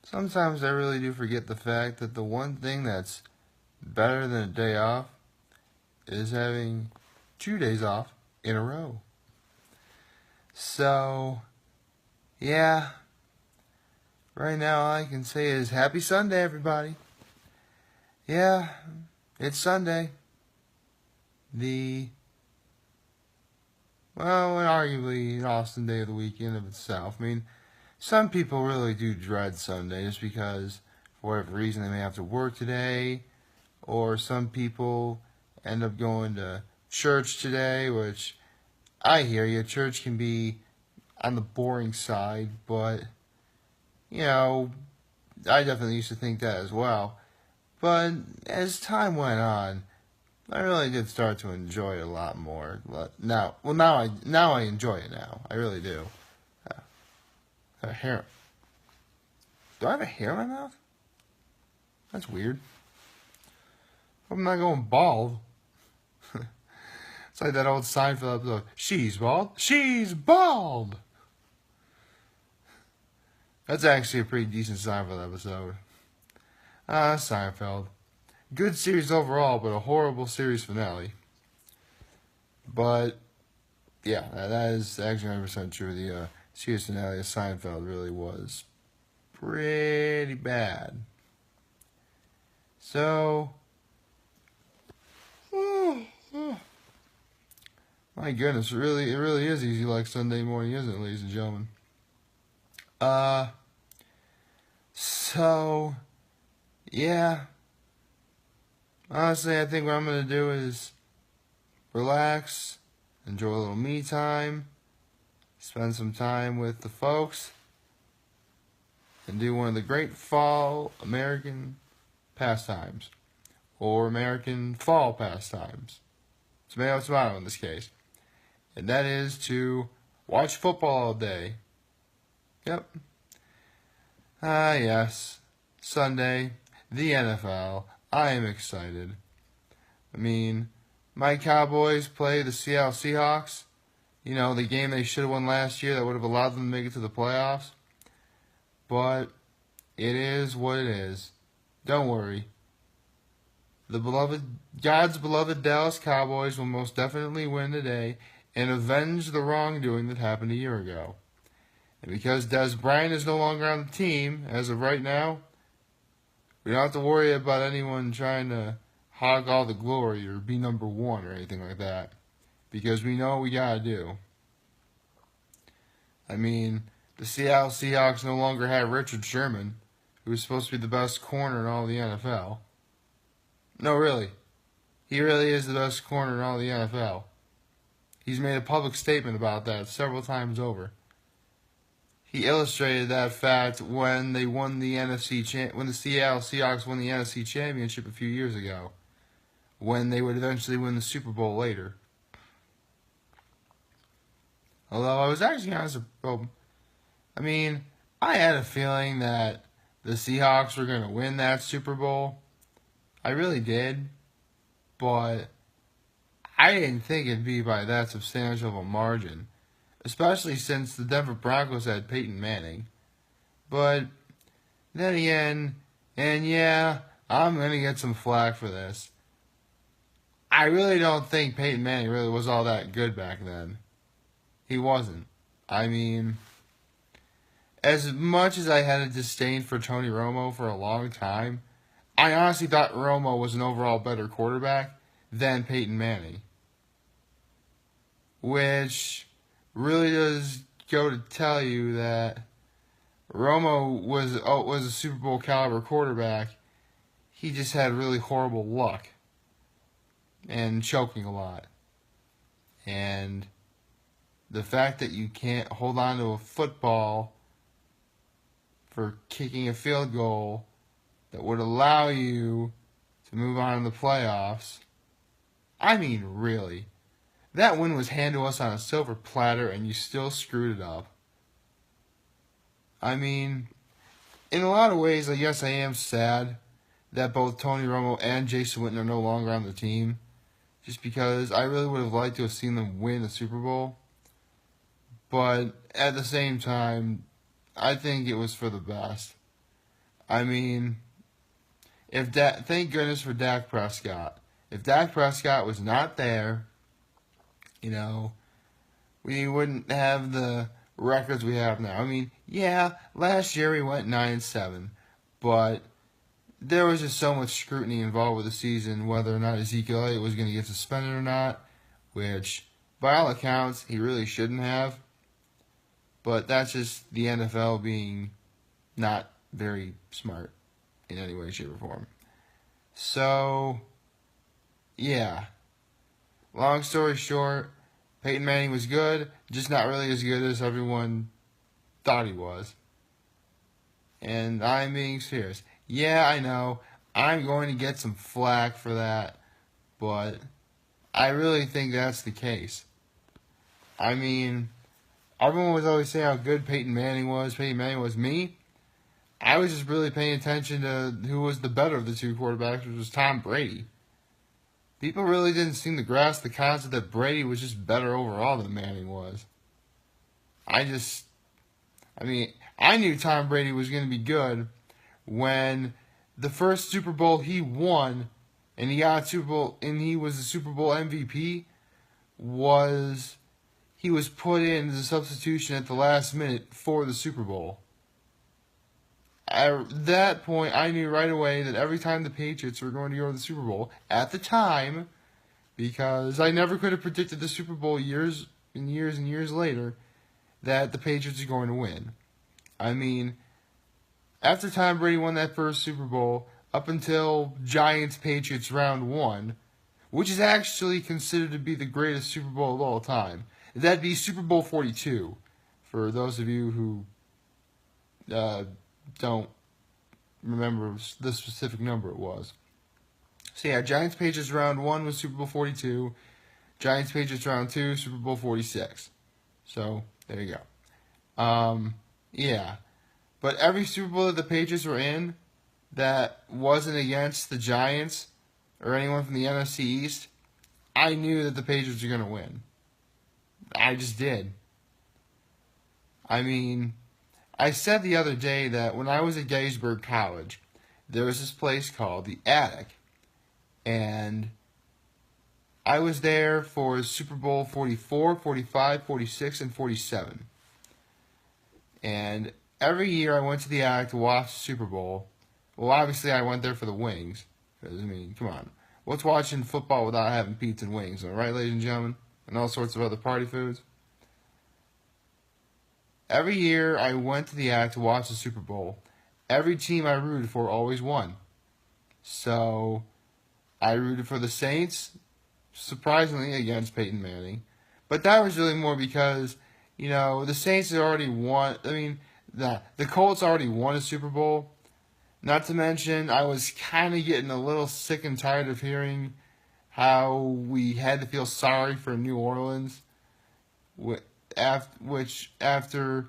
Sometimes I really do forget the fact that the one thing that's better than a day off is having 2 days off in a row. So, yeah, right now all I can say is happy Sunday, everybody. Yeah, it's Sunday. Arguably an awesome day of the weekend of itself. I mean, some people really do dread Sunday just because, for whatever reason, they may have to work today, or some people end up going to church today, which I hear you. Church can be on the boring side, but, I definitely used to think that as well. But as time went on, I really did start to enjoy it a lot more. Now I enjoy it now. I really do. Hair. Do I have a hair in my mouth? That's weird. I'm not going bald. It's like that old Seinfeld episode. She's bald. She's bald. That's actually a pretty decent Seinfeld episode. Seinfeld. Good series overall, but a horrible series finale. But, yeah, that is actually 100% true. The series finale of Seinfeld really was pretty bad. So, my goodness, it really is easy like Sunday morning, isn't it, ladies and gentlemen? So, yeah. Honestly, I think what I'm going to do is relax, enjoy a little me time, spend some time with the folks, and do one of the great fall American pastimes, or American fall pastimes. Tomato, tomato in this case. And that is to watch football all day. Yep. Yes. Sunday, the NFL. I am excited. I mean, my Cowboys play the Seattle Seahawks. You know, the game they should have won last year that would have allowed them to make it to the playoffs. But it is what it is. Don't worry. God's beloved Dallas Cowboys will most definitely win today and avenge the wrongdoing that happened a year ago. And because Des Bryant is no longer on the team, as of right now, we don't have to worry about anyone trying to hog all the glory or be number one or anything like that. Because we know what we gotta do. I mean, the Seattle Seahawks no longer have Richard Sherman, who was supposed to be the best corner in all the NFL. No, really. He really is the best corner in all the NFL. He's made a public statement about that several times over. He illustrated that fact when they won the when the Seattle Seahawks won the NFC Championship a few years ago, when they would eventually win the Super Bowl later. Although I was actually honest, I had a feeling that the Seahawks were going to win that Super Bowl. I really did, but I didn't think it'd be by that substantial of a margin, especially since the Denver Broncos had Peyton Manning. But then again, and yeah, I'm going to get some flack for this, I really don't think Peyton Manning really was all that good back then. He wasn't. I mean, as much as I had a disdain for Tony Romo for a long time, I honestly thought Romo was an overall better quarterback than Peyton Manning. Which really does go to tell you that Romo was a Super Bowl caliber quarterback. He just had really horrible luck and choking a lot. And the fact that you can't hold on to a football for kicking a field goal that would allow you to move on in the playoffs. I mean, really. That win was handed to us on a silver platter and you still screwed it up. I mean, in a lot of ways, I guess I am sad that both Tony Romo and Jason Witten are no longer on the team. Just because I really would have liked to have seen them win the Super Bowl. but at the same time, I think it was for the best. I mean, thank goodness for Dak Prescott. If Dak Prescott was not there, you know, we wouldn't have the records we have now. I mean, yeah, last year we went 9-7, but there was just so much scrutiny involved with the season, whether or not Ezekiel Elliott was going to get suspended or not, which, by all accounts, he really shouldn't have. But that's just the NFL being not very smart in any way, shape, or form. So, yeah. Long story short, Peyton Manning was good, just not really as good as everyone thought he was. And I'm being serious. Yeah, I know, I'm going to get some flack for that, but I really think that's the case. I mean, everyone was always saying how good Peyton Manning was. Peyton Manning was me. I was just really paying attention to who was the better of the two quarterbacks, which was Tom Brady. People really didn't seem to grasp the concept that Brady was just better overall than Manning was. I knew Tom Brady was going to be good when the first Super Bowl he won, and he got Super Bowl, and he was the Super Bowl MVP, he was put in as a substitution at the last minute for the Super Bowl. At that point, I knew right away that every time the Patriots were going to go to the Super Bowl, at the time, because I never could have predicted the Super Bowl years and years and years later, that the Patriots are going to win. I mean, after Tom Brady won that first Super Bowl, up until Giants-Patriots round 1, which is actually considered to be the greatest Super Bowl of all time, that'd be Super Bowl 42, for those of you who don't remember the specific number it was. So yeah, Giants-Patriots round 1 was Super Bowl 42. Giants-Patriots round 2, Super Bowl 46. So, there you go. Yeah. But every Super Bowl that the Patriots were in that wasn't against the Giants or anyone from the NFC East, I knew that the Patriots were going to win. I just did. I mean, I said the other day that when I was at Gettysburg College, there was this place called the Attic. And I was there for Super Bowl 44, 45, 46, and 47. And every year I went to the Attic to watch the Super Bowl. Well, obviously I went there for the wings. Because, I mean, come on. What's watching football without having pizza and wings? All right, ladies and gentlemen? And all sorts of other party foods. Every year I went to the Attic to watch the Super Bowl. Every team I rooted for always won. So I rooted for the Saints, surprisingly, against Peyton Manning. But that was really more because, the Saints had already won. I mean, the Colts already won a Super Bowl. Not to mention, I was kind of getting a little sick and tired of hearing how we had to feel sorry for New Orleans, which after,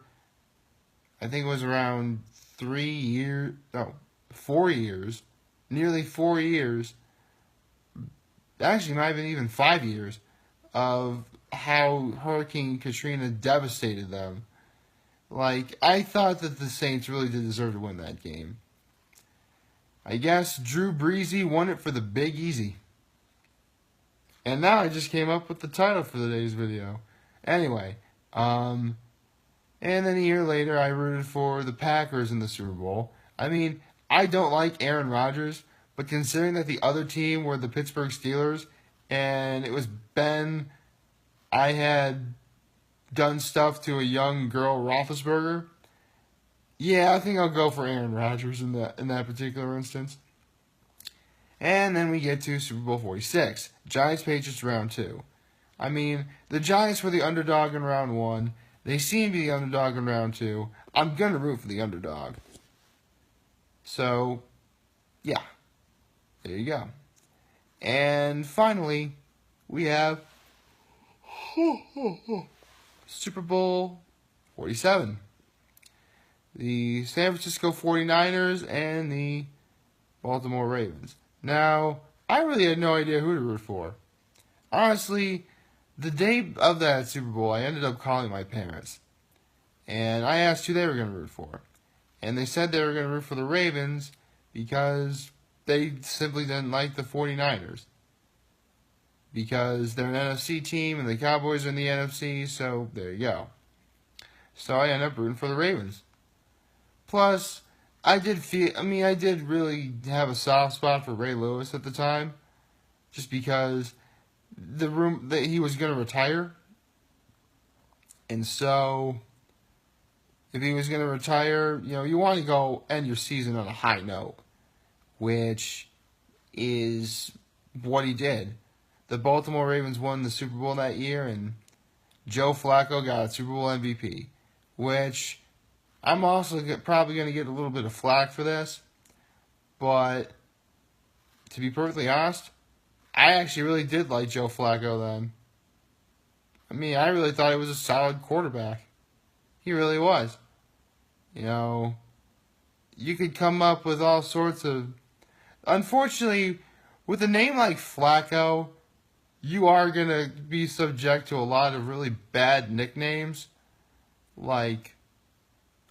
I think it was around 4 years, nearly 4 years, actually might have been even 5 years, of how Hurricane Katrina devastated them. Like, I thought that the Saints really did deserve to win that game. I guess Drew Breezy won it for the Big Easy. And now I just came up with the title for today's video. Anyway, and then a year later I rooted for the Packers in the Super Bowl. I mean, I don't like Aaron Rodgers, but considering that the other team were the Pittsburgh Steelers, and it was I had done stuff to a young girl, Roethlisberger. Yeah, I think I'll go for Aaron Rodgers in that particular instance. And then we get to Super Bowl 46, Giants-Patriots round 2. I mean, the Giants were the underdog in round 1. They seem to be the underdog in round 2. I'm going to root for the underdog. So, yeah. There you go. And finally, we have Super Bowl 47. The San Francisco 49ers and the Baltimore Ravens. Now, I really had no idea who to root for. Honestly, The day of that Super Bowl, I ended up calling my parents. And I asked who they were going to root for. And they said they were going to root for the Ravens because they simply didn't like the 49ers. Because they're an NFC team and the Cowboys are in the NFC, so there you go. So I ended up rooting for the Ravens. Plus, I did really have a soft spot for Ray Lewis at the time. Just because that he was going to retire. And so, if he was going to retire, you want to go end your season on a high note, which is what he did. The Baltimore Ravens won the Super Bowl that year, and Joe Flacco got a Super Bowl MVP, which I'm also probably going to get a little bit of flack for this, but to be perfectly honest, I actually really did like Joe Flacco then. I really thought he was a solid quarterback. He really was. You could come up with all sorts of... Unfortunately, with a name like Flacco, you are going to be subject to a lot of really bad nicknames. Like,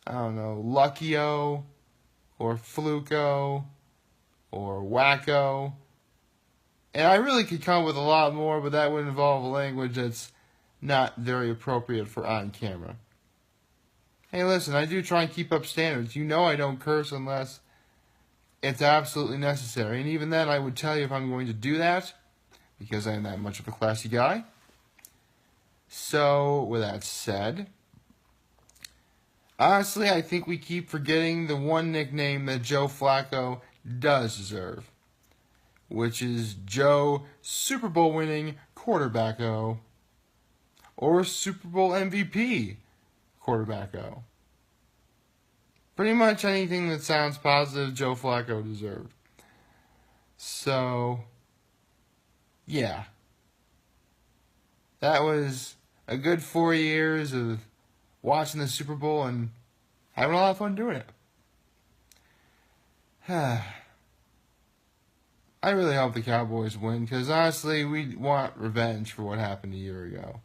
I don't know, Luckio, or Fluco, or Wacko. And I really could come up with a lot more, but that would involve a language that's not very appropriate for on camera. Hey, listen, I do try and keep up standards. I don't curse unless it's absolutely necessary. And even then, I would tell you if I'm going to do that, because I am that much of a classy guy. So, with that said, honestly, I think we keep forgetting the one nickname that Joe Flacco does deserve, which is Joe Super Bowl winning quarterbacko, or Super Bowl MVP quarterbacko. Pretty much anything that sounds positive, Joe Flacco deserved. So, yeah. That was a good 4 years of watching the Super Bowl and having a lot of fun doing it. I really hope the Cowboys win, because honestly, we want revenge for what happened a year ago.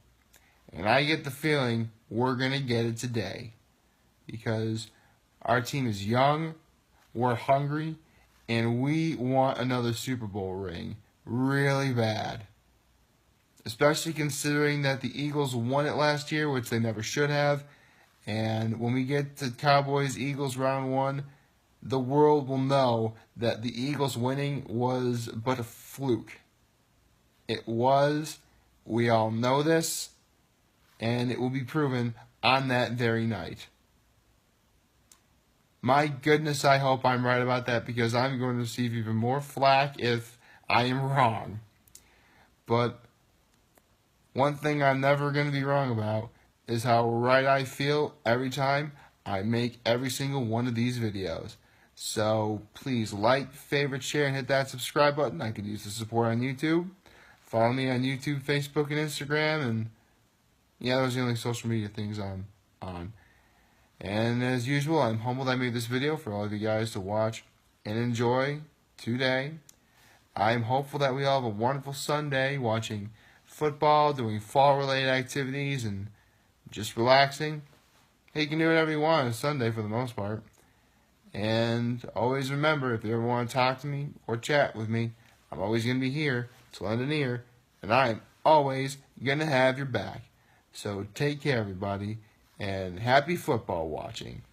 And I get the feeling we're going to get it today. Because our team is young, we're hungry, and we want another Super Bowl ring really bad. Especially considering that the Eagles won it last year, which they never should have. And when we get to Cowboys-Eagles round 1, the world will know that the Eagles winning was but a fluke. It was. We all know this. And it will be proven on that very night. My goodness, I hope I'm right about that, because I'm going to receive even more flack if I am wrong. But one thing I'm never going to be wrong about is how right I feel every time I make every single one of these videos. So please like, favorite, share, and hit that subscribe button. I could use the support on YouTube. Follow me on YouTube, Facebook, and Instagram. And yeah, those are the only social media things I'm on. And as usual, I'm humbled I made this video for all of you guys to watch and enjoy today. I'm hopeful that we all have a wonderful Sunday watching football, doing fall-related activities, and just relaxing. Hey, you can do whatever you want on Sunday for the most part. And always remember, if you ever want to talk to me or chat with me, I'm always going to be here to lend an ear, and I'm always going to have your back. So take care, everybody, and happy football watching.